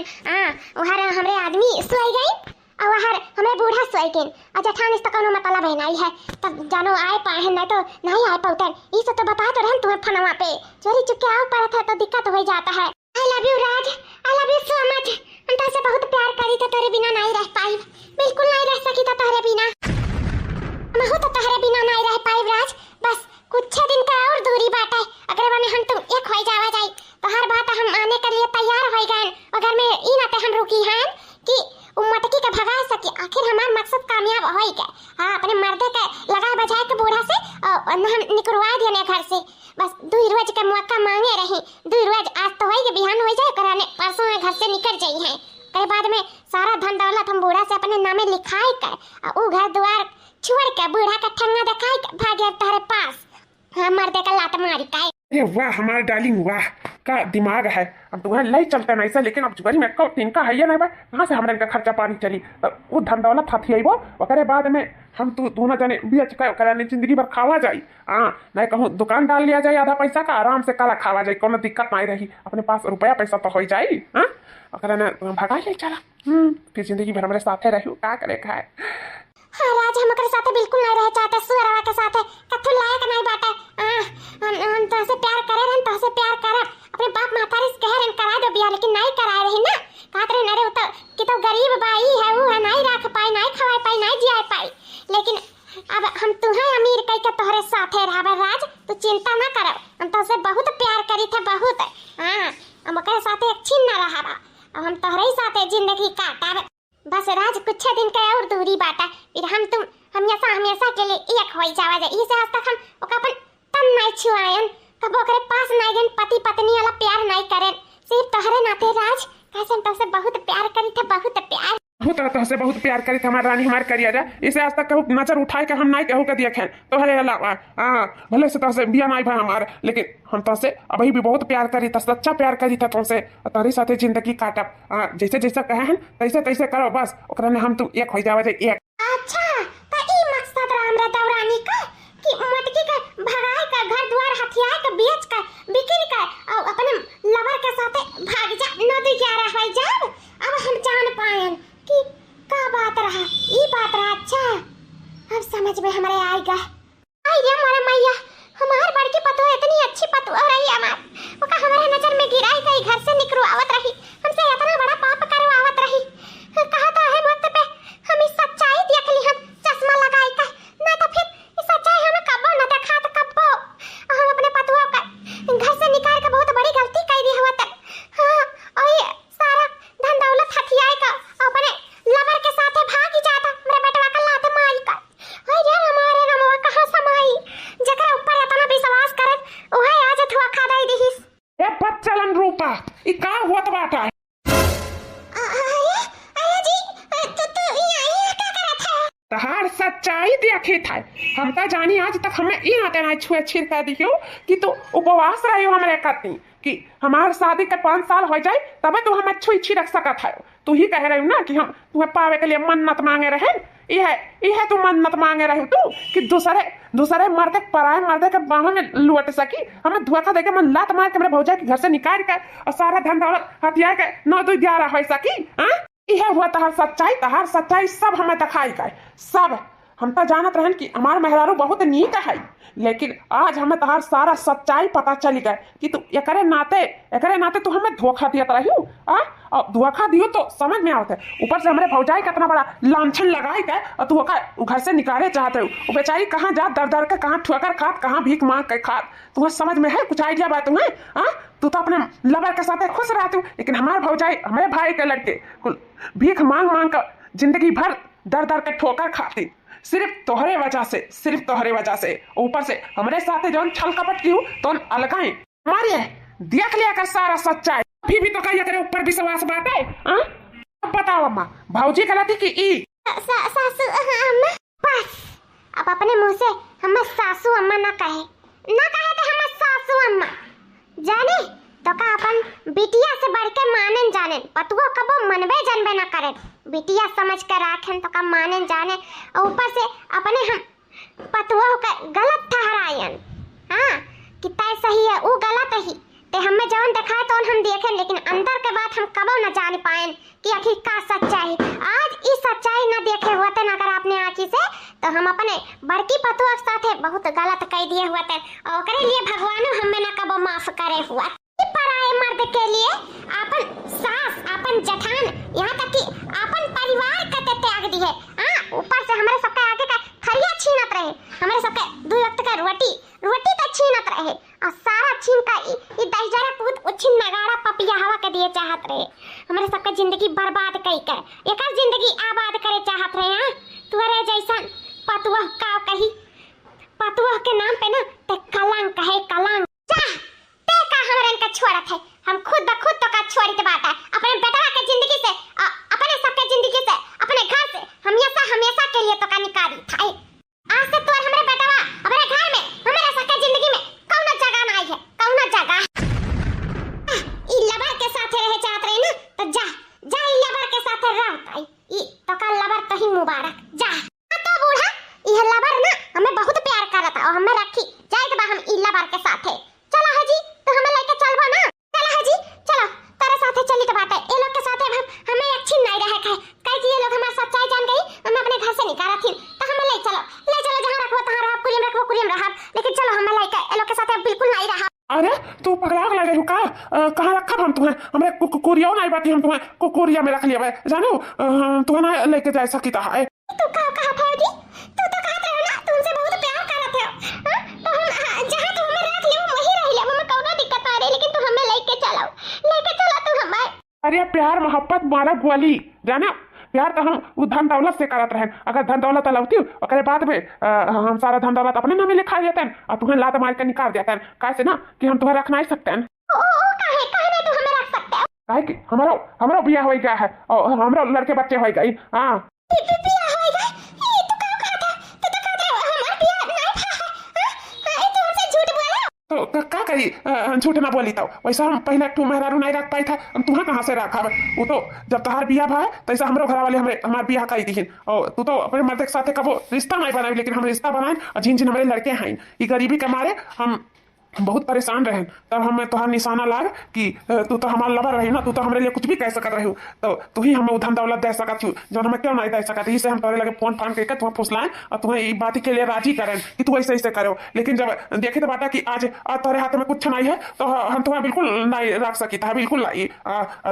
वहां हमरे आदमी सोई गई और वहां हमरे बूढ़ा सोई गई। अच्छा ठान इस कोनो मतलब है नहीं है तब जानो आए पाए नहीं तो नहीं आए पाउतन ये सब तो बता तो रहन तुम्हें फनवा पे चोरी चुपके आओ पड़ा था तो दिक्कत हो जाता है। I love you Raj, I love you so much. अंता से बहुत प्यार करी तो तेरे बिना नहीं रह पाई, बिल्कुल नहीं रह सकी तो तेरे बिना मैं तो तेरे बिना नहीं रह पाई राज। बस कुछ दिन का और दूरी बात है अगर बने हम तुम एक हो जावा जाए तो हर बात हम आने के लिए तैयार हो गए। अगर मैं ई नाते हम रुकी हैं कि मटकी के भगा सकी आखिर हमारा मकसद कामयाब हो गया। अपने मर्दे के लगाए बजाए के बूढ़ा से हम निकलवा दिए घर से। बस 2 रोज का मौका मांगे रही 2 रोज आज तो होई के बिहान हो जाए कराने परसों में घर से निकल जाई है। कई बाद में सारा धन दौलत हम बूढ़ा से अपने नामे लिखाए कर वो घर द्वार छोड़ के बूढ़ा का ठंगा दिखाई भागे तारे पास मर्दे का लात मारी का। अरे वाह हमारा डार्लिंग वाह का दिमाग है। अब तुम्हारे लई चलता नहीं सर लेकिन अब जुगारी में कौ तीन का है ये ना बा कहाँ से हमारे इनका खर्चा पानी चली वो धन दौलत हाथी आई वो करे बाद में हम तो दोनों जने बेच कर जिंदगी भर खावा जाई। नहीं कहूँ दुकान डाल लिया जाए आधा पैसा का आराम से काला खावा जाए कोनो दिक्कत नहीं रही अपने पास रुपया पैसा तो हो जाए। भगा जाए चला फिर जिंदगी भर हमारे साथ रही क्या करे खाए। हाँ राज हम अपने साथ बिल्कुल नहीं रह चाहते सुअरवा के साथ कथु लायक नहीं बाटे। हम तो से प्यार करे रहन तो से प्यार करब अपने बाप मातारी से कह रहन करा दो बियाह लेकिन नहीं कराए रही ना कहत रहे नरे तो कि तो गरीब बाई है वो है नहीं रख पाई नहीं खवाए पाई नहीं जिया पाई लेकिन अब हम तुम्हें अमीर कह के तोहरे साथे रहब राज तो चिंता ना करब हम तो से बहुत प्यार करी थे बहुत। हम ओकरे साथे अच्छी ना रहब अब हम तोहरे ही साथे जिंदगी काटब बस राज कुछ दिन का और दूरी बाटा फिर हम तुम हमेशा के लिए एक हो जावा जाए। इसे आज तक हम ओकर तन नहीं छुआयन कब ओकरे पास नहीं गन पति पत्नी वाला प्यार नहीं करें सिर्फ तोहरे नाते राज कैसे तो से बहुत प्यार करी थे बहुत प्यार तो से बहुत प्यार करी हमारा रानी हमारे करिया जा इसे आज तक कहूँ नजर उठाए के हम नहीं कहूँ के देखें तो हरे अलावा भले से तो से बिया नहीं भाई हमारे लेकिन हम तो से अभी भी बहुत प्यार करी था सच्चा प्यार करी था तुमसे तारी साथे जिंदगी काटब जैसे जैसा कहे हैं तैसे तैसे करो बस ओकरा ने हम तुम एक हो जावा जाए एक। अच्छा तो ई मकसद हमरा दौरानी का कि मटकी का समझ में हमारे आएगा। आई रे हमारा मैया, हमार बड़की पतो इतनी अच्छी पतो रही हमार, ओका हमारे नजर में गिराई गई, घर से निकलवावत रही, हमसे इतना बड़ा पाप करवावत रही। कहा था है वक्त पे हम इस सच्चाई देख ली, हम चश्मा लगाई का ना, तो फिर इस सच्चाई हमें कब्बो न देखा तो कब्बो हम अपने पतुआ का घर से निकाल के बहुत बड़ी गलती कर दी हुआ तक। हां, और ये सारा धन दौलत हथियाए का अपने लवर के साथ भाग ही जाता, मेरे बेटवा का लात माई का। ओए यार हमारे रमवा कहां समाई, जकरा ऊपर इतना विश्वास करत ओहे आज थुआ खा दई दिहिस। ए बच्चलन रूपा, ई का होत बाटा? तहार सच्चाई देखे था, हम तो जानी आज तक हमें ई नाते ना छुए छिर कर दियो कि तू उपवास रही हो हमरे कतनी कि हमार शादी के 5 साल हो जाए तबे तू हमें छुई छिरक सकत है। तू ही कह रही ना कि हम तुम्हें पावे के लिए मन्नत मांगे रहे, यह तू मन्नत मांगे रही तू कि दूसरे मर्दे पराए मर्दे के बाहों में लुट सकी, हमें धोखा देके मन लात मार के मेरे भौजा के घर से निकाल कर और सारा धन दौलत हथियार के 9-2-11 हो सकी। हाँ, यह हुआ तहार सच्चाई सब हमें दिखाई गए सब। हम तो जानत रहन कि हमार मेहरारू बहुत नीक है, लेकिन आज हमें तहार सारा सच्चाई पता चली गए कि तू एकरे नाते तू हमें धोखा दियत रही हो। और धोखा दियो तो समझ में आवत है, ऊपर से हमारे भौजाई कितना बड़ा लांछन लगाई गए और तू घर से निकाले चाहते हो। वो बेचारी कहाँ जा दर के, कहाँ ठोकर खात, कहाँ भीख मांग के खात, तुम्हें समझ में है कुछ आइडिया बात तुम्हें? हाँ, तू तो अपने लवर के साथ खुश रहती हूँ, लेकिन हमारे भौजाई हमारे भाई के लड़के भीख मांग कर जिंदगी भर दर के ठोकर खाती, सिर्फ तोहरे वजह से ऊपर से हमारे साथ जो छल कपट की हूँ तो अलगाई हमारे देख लिया कर सारा सच्चाई, भी तो कहिए करे ऊपर विश्वास बात है। अब बताओ अम्मा, भौजी गलती की ई सासू अम्मा, बस अब अपने मुंह से हम सासू अम्मा ना कहे तो हम सासू अम्मा जाने तो का अपन बिटिया से बढ़ के मानन जाने, पतुआ कबो मनबे जनबे ना करे, बिटिया समझ कर राखन तो का मानन जाने, और ऊपर से अपने हम पतुआ का गलत ठहरायन। हाँ, कि तय सही है वो गलत ही, ते हमें जौन दिखाए तो हम देखें, लेकिन अंदर के बात हम कबो न जान पाएं कि आखिर का सच्चाई। आज इस सच्चाई न देखे हुए थे अगर अपने आँखी से, तो हम अपने बड़की पतुआ के साथ बहुत गलत कह दिए हुए थे, और ओकरे लिए भगवान हमें न कबो माफ करे हुआ। पराए मर्द के लिए अपन सास, अपन जठान, यहाँ तक कि अपन परिवार का त्याग दी है। हाँ, ऊपर से हमारे सबके आगे का खरिया छीनत रहे, हमारे सबके 2 वक्त का रोटी तक छीनत रहे, और सारा छीन का ई दहजरा पूत उछिन नगाड़ा पपिया हवा के दिए चाहत रहे, हमारे सबके जिंदगी बर्बाद कई कर एक जिंदगी आबाद करे चाहत रहे। हाँ, तुअरे जैसन पतुआ का कही, पतुआ के नाम पे ना ते कलंक है, कलंक छोड़त है, हम खुद ब खुद तो का छोड़ी के बात है, अपने बेटवा के जिंदगी से, अपने सबके जिंदगी से, अपने घर से हमेशा के लिए तो का निकाली था। आज से तो हमारे बेटवा अपने घर में, हमारे सबके जिंदगी में कौनो जगह ना आई है, कौनो जगह। ई लवर के साथ रहे चाहत रहे ना, तो जा ई लवर के साथ रह, ई तो का लवर तो ही मुबारक जा। तो बूढ़ा ई लवर ना हमें बहुत प्यार करता और हमें रखी जाए के बा हम ई लवर के साथ है। चलो हाजी, तो हमें लेके चलबो ना, चलो हाजी चलो, तारे साथे चली के बात है, ए लोग के साथे हमें अच्छी नहीं रहे काहे कि ये लोग हमार सच्चाई जान गई, हमें अपने घर से निकाला थी, तो हमें ले चलो जहां रखबो तहां रहब, कुरियम रहब, लेकिन चलो हमें लेके ए लोग के साथे बिल्कुल नहीं रहा। अरे तू पगला लगे हो का? कहाँ रखा हम तुम्हें? हमें कुकुरिया नहीं बाती, हम तुम्हें कुकुरिया में रख लिया जानो, तुम्हें ना लेके जा सकी था। तू कहा फौजी, तू तो कहत रहे ना तुमसे बहुत प्यार करत है, तो हम जहां तू हमें रख लियो वही रह ले, हमें कोनो दिक्कत आ रही, लेकिन तू हमें लेके चलो तू हमें। अरे प्यार मोहब्बत मारा गोली जाना, प्यार तो हम वो धन दौलत से करत रहे, अगर धन दौलत अलौती ओकरे बाद में हम सारा धन दौलत अपने नाम लिखा देते और तुम्हें लात मार के निकाल देते, कैसे ना कि हम तुम्हें रख नहीं सकते हैं। काहे तू हमें रख सकते हो? काहे कि हमारा बियाह हो गया है और हमारा लड़के बच्चे हो गए। हाँ, बियाह हो गए? ये तो का कहा था, तो कहा था हमारा बियाह नहीं था। हां, तू हमसे झूठ बोला तो क्या करी? झूठ ना बोली तो वैसा हम पहले एक मेहरारू नहीं रख पाई था, हम तुम्हें कहाँ से रखा? वो तो जब तहार बियाह भाई तैसा हमरो घर वाले हमारे बियाह करी थी, और तू तो अपने मर्द के साथ कबो रिश्ता नहीं बनाई, लेकिन हम रिश्ता बनाए और जिन हमारे लड़के हैं, ये गरीबी के मारे हम बहुत परेशान रहे। तब हमें तोहार निशाना लाग कि तू तो हमारा लवर रही ना, तू तो हमारे लिए कुछ भी कह सकत रही, तो तू ही हमें धन दौलत दे सकत हूँ जो हमें क्यों नहीं दे सकत। इसे हम तोरे लगे फोन फान करके तुम्हें फुसलाएं और तुम्हें ये बात के लिए राजी करें कि तू ऐसे ऐसे करो। लेकिन जब देखे तो बाटा कि आज तोरे हाथ में कुछ नहीं है तो हम तुम्हें बिल्कुल नहीं रख सकी था, बिल्कुल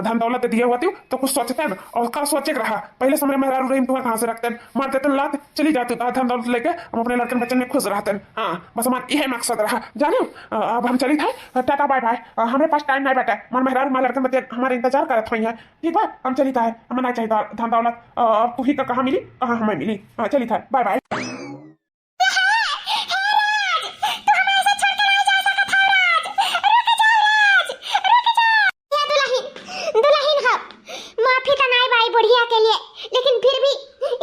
धन दौलत दिए हुआ थी तो कुछ सोचते हैं और का सोचे रहा। पहले समय में रही तुम्हें कहाँ से रखते मार देते लात चली जाती धन दौलत लेके हम अपने लड़के बच्चे में खुश रहते। हाँ बस हमारा यही मकसद रहा जाने। अब हम चली था, टाटा बाय बाय। हमारे पास टाइम नहीं बैठा, मन मेहरा मार लड़के बच्चे हमारे इंतजार करत हुई है। ठीक है हम चली था, हमें नहीं चाहिए धन दौलत। तू ही का कहाँ मिली, कहाँ हमें मिली। चली था बाय बाय। बुढ़िया के लिए लेकिन फिर भी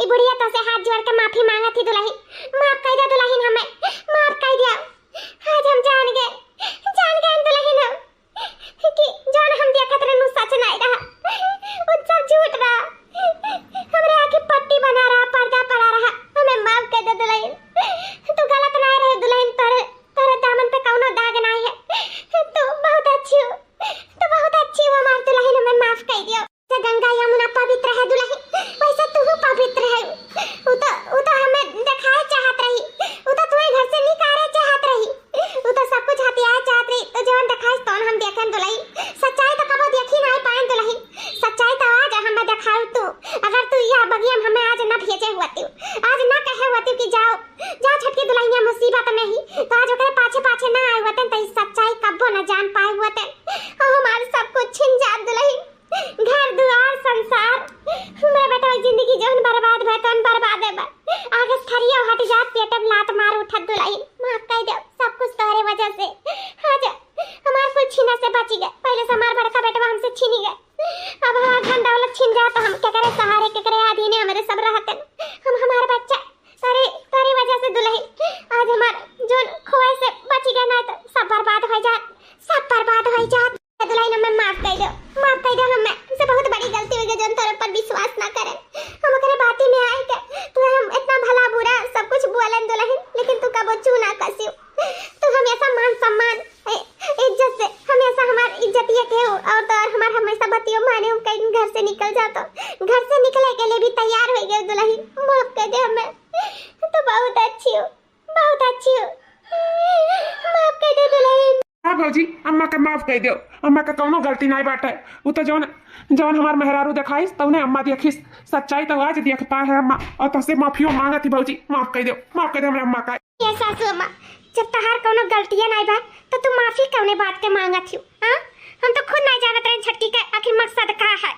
ये बुढ़िया तो से हाथ जोड़ के माफी मांगा थी दुल्हन। माफ कर दे दुल्हन, हमें माफ कर दिया। आज हम जान गए दुल्हन हम कि जान हम देखत रहनु सच नहीं रहा, वो सब झूठ रहा। हमरे आंखें पट्टी बना रहा, पर्दा पड़ा रहा। हमें माफ कर दे दुल्हन, तू गलत नहीं रहे दुल्हन। तेरे दामन पे कौनो दाग नहीं है। तू बहुत अच्छी हो, तू बहुत अच्छी हो हमार दुल्हन, हमें माफ कर दियो। गंगा यमुना पवित्र है दुल्हन, वैसे तू पवित्र है। वो तो हमें दिखाए चाहत रही, वो तो तुम्हें घर से निकाले चाहत रही, वो तो सब कुछ हथियार चाहत रही। तो जवन दिखाए तो हम देखें दुल्हन, सच्चाई तो कबो देखी नहीं पाए दुल्हन। सच्चाई तो आज हमें दिखाओ तू। अगर तू यह बगिया हमें आज न भेजे हुआ तू, आज न कहे हुआ तू कि जाओ छटकी दुल्हन ये मुसीबत में ही, तो आज ओकरे पाछे पाछे ना आए हुआ तो सच्चाई कबो न जान पाए हुआ थे। हमारे सब कुछ छिन जात दुल्हन, घर दुआर संसार। मेरा बेटा जिंदगी जौन बर्बाद भय तौन बर्बाद है। आगे थरिया हट जात, पेटे में लात मार उठत दुल्हन। माफ कर दे, सब कुछ तोरे वजह से। आज हमार कुछ छीना से बच गए। पहले से हमार बड़का बेटा हमसे छीनी गए, अब हमारा धन दौलत छिन जाए तो हम क्या करे सहारे, क्या करे आदि ने हमारे सब रहते। हम हमारा बच्चा तारी वजह से दुल्हन आज हमार जो खोए से बच गए ना तो सब बर्बाद हो जात, सब बर्बाद हो जात। दुल्हन हमें माफ कर दो, माफ कर दो। हमें से बहुत बड़ी गलती हो गई जो तोरे पर विश्वास ना करे। हम ओकरे बाती में आए के तू हम इतना भला बुरा सब कुछ बोलन दुल्हन, लेकिन तू कबो चू ना कसियो। तू हमेशा मान सम्मान इज्जत से हमेशा हमार इज्जत ये के और तो हमार हमेशा बतियो माने। हम कहीं घर से निकल जा तो घर से निकले के लिए भी तैयार हो गए दुल्हन। माफ कर दे हमें, तू बहुत अच्छी हो, बहुत अच्छी हो। माफ कर दे दुल्हन। हाँ भौजी अम्मा के माफ कर दो, अम्मा का कौनो गलती नहीं बाटे। वो तो जौन हमार मेहरारू दिखाईस तौने अम्मा देखिस, सच्चाई तो आज देख पाए है अम्मा। और तुझसे माफियो मांगा थी भौजी, माफ कर दो, माफ कर दो हमारे अम्मा का। ये सासू अम्मा, जब तहार कौनो गलतियां नहीं बा तो तू माफी कौने बात के मांगा थी? हां हम तो खुद नहीं जानत रहे छटकी का आखिर मकसद का है,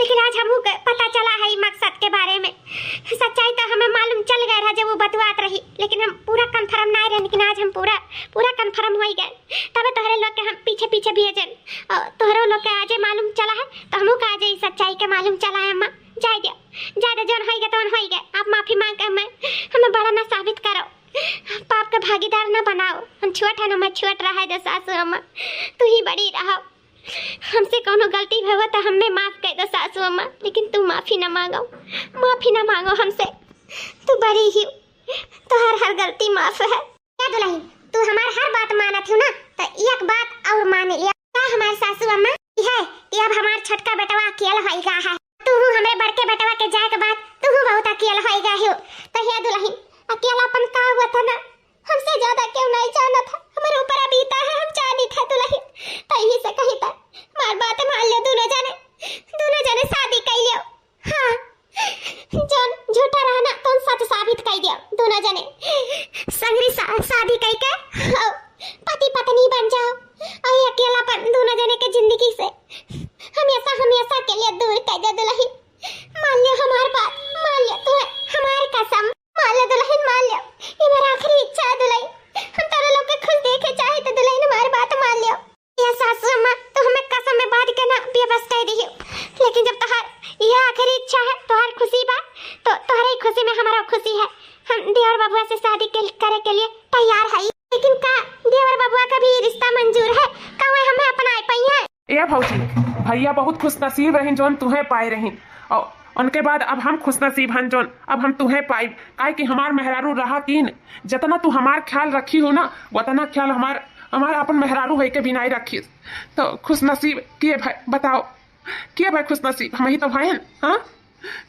लेकिन आज हमहू के पता चला है मकसद के बारे में। सच्चाई तो हमें मालूम चल गया है जब वो बतवात रही, लेकिन हम पूरा कंफर्म नहीं रहे। लेकिन आज हम पूरा कंफर्म हो गए, तबे तोहरे लोग के हम पीछे पीछे भेजन और तोहरे लोग के आज मालूम चला है तो हमहू का आज सच्चाई के मालूम चला है। अम्मा जाए दे, ज्यादा जोन हो गए तो हो गए। आप माफी मांग के हमें बड़ा ना साबित करो, पाप का भागीदार ना बनाओ। हम छोट है ना, मैं छोट रहा है जो सासू अम्मा, तू ही बड़ी रहो। हमसे कोनो गलती हुआ तो हमें माफ कर दो सासू अम्मा, लेकिन तू माफी ना मांगो हमसे। तू बड़ी ही, तो हर गलती माफ है। क्या दुल्हन तू हमार हर बात मानत हो ना, तो एक बात और मान लिया का हमार सासू अम्मा है कि अब हमार छोटका बेटवा अकेला होएगा है। तू हमरे बड़के बेटवा के जाए के बाद तू बहुत अकेला होएगा हो। तो हे दुल्हन अकेलापन का हुआ था ना, हमसे ज्यादा क्यों नहीं जाना था, हमारे ऊपर बीता है, हम जानी था दुल्हन। तही से कही था मार बात मान लो, दोनों जने शादी कर लियो। हाँ जौन झूठा रहना तो सच साबित कर दियो। दोनों जने संगरी शादी करके पति पत्नी बन जाओ और अकेलापन दोनों जने के जिंदगी से हमेशा के लिए दूर कर दो दुल्हन। मान लियो हमारी बात, मान लियो तू हमारी कसम, मान लियो दुल्हन, मान लियो। ये मेरा आखिरी इच्छा है दुल्हन, हम तारा लोग के खुश देखे चाहे तो दुल्हन हमारी बात मान लियो। ये सासू अम्मा तो हमें कसम में बांध के ना बेबस कर दी, लेकिन जब तोहार यह आखिरी इच्छा है, तोहार खुशी बा तो तोहरे खुशी में हमारा खुशी है। हम देवर बबुआ से शादी करे के लिए तैयार है, लेकिन का देवर बबुआ का भी रिश्ता मंजूर है? का वे हमें अपना पाई है? ए भौजी भैया बहुत खुश नसीब रही जोन तुम्हें पाए रही, और उनके बाद अब हम खुश नसीब हन जोन अब हम तुम्हें पाई। काहे कि हमार मेहरारू रहा तीन, जितना तू हमार ख्याल रखी हो ना उतना ख्याल हमार हमारा अपन मेहरारू है के बिनाई रखी तो खुश नसीब किए भाई बताओ, किए भाई खुश नसीब हम ही तो भाई हैं। हाँ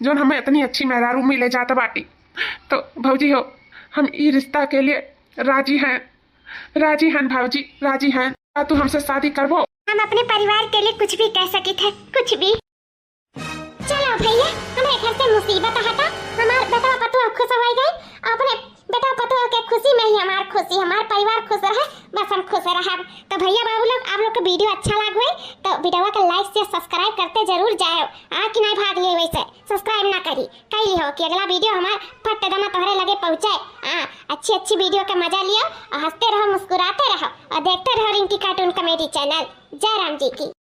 जो हमें इतनी अच्छी मेहरारू मिले जाता बाटी, तो भौजी हो हम ये रिश्ता के लिए राजी हैं, राजी हैं भाजी, राजी हैं। क्या तू हमसे शादी करबो? हम अपने परिवार के लिए कुछ भी कह सके थे, कुछ भी। चलो भैया हमारे घर से मुसीबत हटा, हमारे बेटा पतुआ खुश हो गई, अपने बेटा पतुआ के खुशी में ही हमार खुशी, हमार परिवार खुश रहे, बस हम खुश रहे। तो भैया बाबू लोग आप लोग को वीडियो अच्छा लगा है तो वीडियो को लाइक से सब्सक्राइब करते जरूर जाओ। कि नहीं भाग लिए वैसे सब्सक्राइब ना करी कही हो कि अगला वीडियो हमार फट दमा तोहरे लगे पहुंचे। अच्छी अच्छी वीडियो का मजा लियो और हंसते रहो, मुस्कुराते रहो और देखते रहो रिंकी कार्टून कॉमेडी चैनल। जय राम जी की।